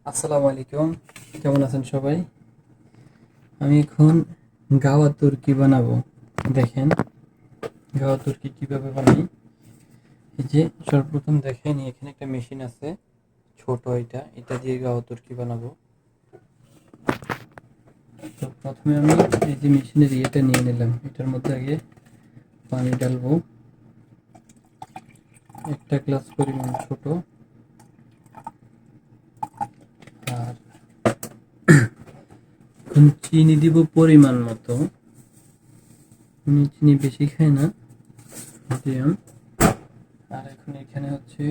আসসালামু আলাইকুম। কেমন আছেন সবাই? আমি এখন গাওয়া তুর্কি বানাবো। দেখেন গাওয়া তুর্কি কিভাবে বানাই। এই যে সর্বপ্রথম দেখেন এখানে একটা মেশিন আছে, ছোট এটা দিয়ে গাওয়া তুর্কি বানাবো। তো প্রথমে আমি এই যে মেশিনের ইয়েটা নিয়ে নিলাম, এটার মধ্যে আগে পানি ঢালবো একটা গ্লাস পরিমাণ ছোট। আর এখন চিনি দিব পরিমাণ মতো। আমি চিনি বেশি খাই না, মিডিয়াম। আর এখন এখানে হচ্ছে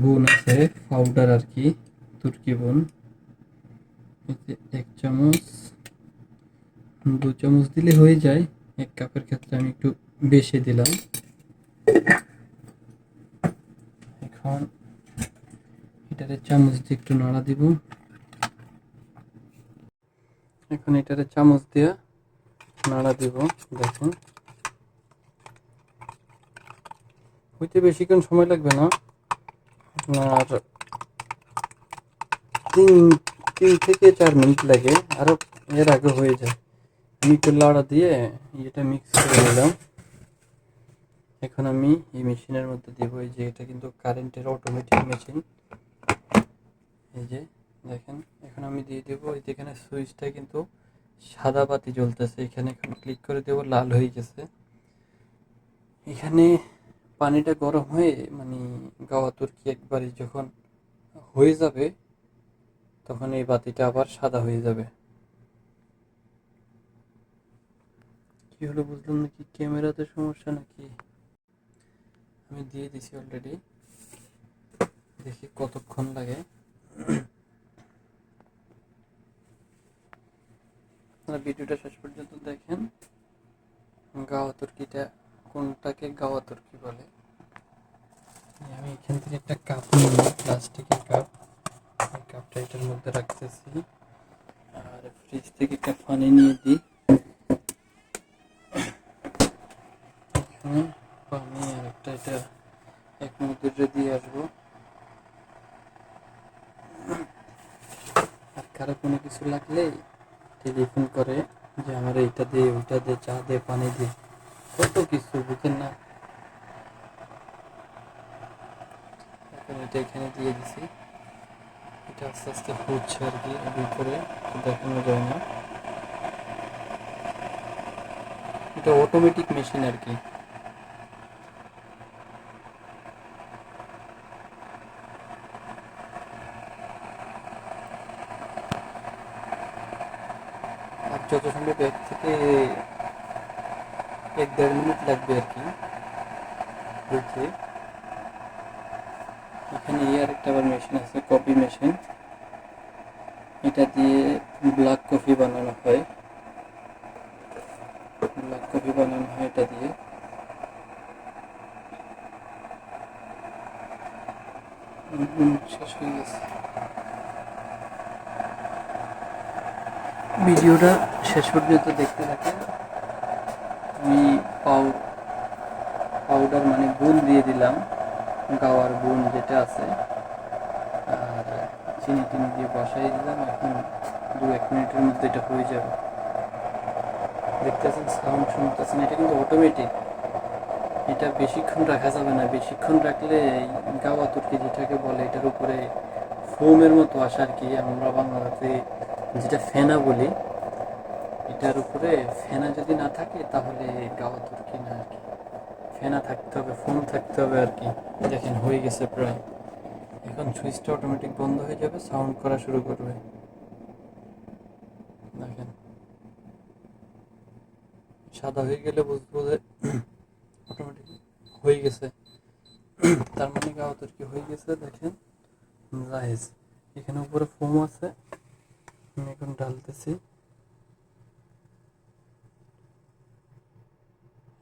বুন আছে, পাউডার আর কি, তুর্কি বুন। এতে ১ চামচ, ২ চামচ দিলে হয়ে যায়। ১ কাপের ক্ষেত্রে আমি একটু বেশি দিলাম। এখন এটারে চামচ দিয়ে একটু নাড়া দিব। এখন এটারে চামচ দিয়ে নাড়া দিব। দেখুন হইতে বেশিক্ষণ সময় লাগবে না, আপনার ৩ থেকে ৪ মিনিট লাগে, আরো এর আগে হয়ে যায়। আমি একটু লাড়া দিয়ে এটা মিক্স করে নিলাম। এখন আমি এই মেশিনের মধ্যে দিব, এই যে এটা কিন্তু কারেন্টের অটোমেটিক মেশিন। এই যে দেখেন, এখন আমি দিয়ে দেবো। এই যে এখানে সুইচটা কিন্তু সাদা বাতি জ্বলতেছে, এখানে এখন ক্লিক করে দেবো, লাল হয়ে গেছে। এখানে পানিটা গরম হয়ে মানে গাওয়া তুর্কি একবারে যখন হয়ে যাবে, তখন এই বাতিটা আবার সাদা হয়ে যাবে। কি হলো বুঝলাম না, কি ক্যামেরাতে সমস্যা নাকি? আমি দিয়ে দিছি অলরেডি, দেখি কতক্ষণ লাগে। আপনারা ভিডিওটা শেষ পর্যন্ত দেখেন। গাওয়া তুর্কিটা কোনটাকে গাওয়া তুর্কি বলে। আমি এখান থেকে একটা কাপ নিলাম, প্লাস্টিকের কাপ। এই কাপটা এটার মধ্যে রাখতেছি। আর ফ্রিজ থেকে একটা পানি নিয়ে দিই। এখানে পানি আর একটা এটা এক মিনিটের দিয়ে আসবো। আর কারো কোনো কিছু লাগলে টেলিফোন করে যে আমার এইটা দে, ওইটা দে, চা দে, পানি দে, কত কিছু বুঝেন না। এখন এটা এখানে দিয়ে দিছি, এটা আস্তে আস্তে হচ্ছে আর কি, ভিতরে দেখানো যায় না। এটা অটোমেটিক মেশিন আর কি। আর যত সম্ভব ১ থেকে ১-১.৫ মিনিট লাগবে আর কি হইতে। এখানে আর একটা আবার মেশিন আছে, কফি মেশিন। এটা দিয়ে ব্ল্যাক কফি বানানো হয়। ব্ল্যাক কফি বানানো হয় এটা দিয়ে। শেষ হয়ে গেছে। ভিডিওটা শেষ পর্যন্ত দেখতে থাকেন। আমি পাউ পাউডার মানে বুন দিয়ে দিলাম, গাওয়ার বুন যেটা আছে। আর চিনি টিনি দিয়ে বসাই দিলাম। এখন ২-১ মিনিটের মধ্যে এটা হয়ে যাবে। দেখতেছেন, সাউন্ড শুনতেছেন, এটা কিন্তু অটোমেটিক। এটা বেশিক্ষণ রাখা যাবে না, বেশিক্ষণ রাখলে এই গাওয়া তুর্কি যেটাকে বলে, এটার উপরে ফোমের মতো আসে আর কি, আমরা বাংলাতে যেটা ফেনা বলি। এটার উপরে ফেনা যদি না থাকে তাহলে গাওয়া তুর্কি না আর কি। ফেনা থাকতে হবে, ফোম থাকতে হবে আর কি। দেখেন হয়ে গেছে প্রায়। এখন সুইচটা অটোমেটিক বন্ধ হয়ে যাবে, সাউন্ড করা শুরু করবে। দেখেন সাদা হয়ে গেলে বুঝবো যে অটোমেটিক হয়ে গেছে। তার মানে গাওয়া তুর্কি হয়ে গেছে। দেখেন জাহেজ, এখানে উপরে ফোম আছে। আমি এখন ঢালতেছি,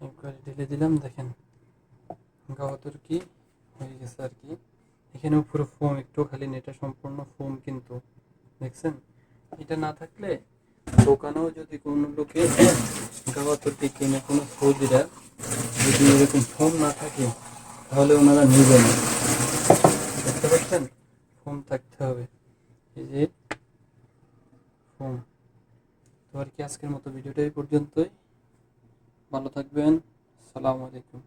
একবার ঢেলে দিলাম। দেখেন গাওয়া তুর্কি হয়ে গেছে আর কি। এখানে উপরে ফোম একটু খালি না, এটা সম্পূর্ণ ফোম কিন্তু। দেখছেন, এটা না থাকলে দোকানেও যদি কোনো লোকে গাওয়া তুর্কি কিনে, কোনো সৌদিরা, যদি এরকম ফোম না থাকে তাহলে ওনারা নেবে না। দেখতে পাচ্ছেন, ফোম থাকতে হবে। এই যে ফোম। তো আর কি আজকের মতো ভিডিওটা এই পর্যন্তই। ভালো থাকবেন। আসসালামু আলাইকুম।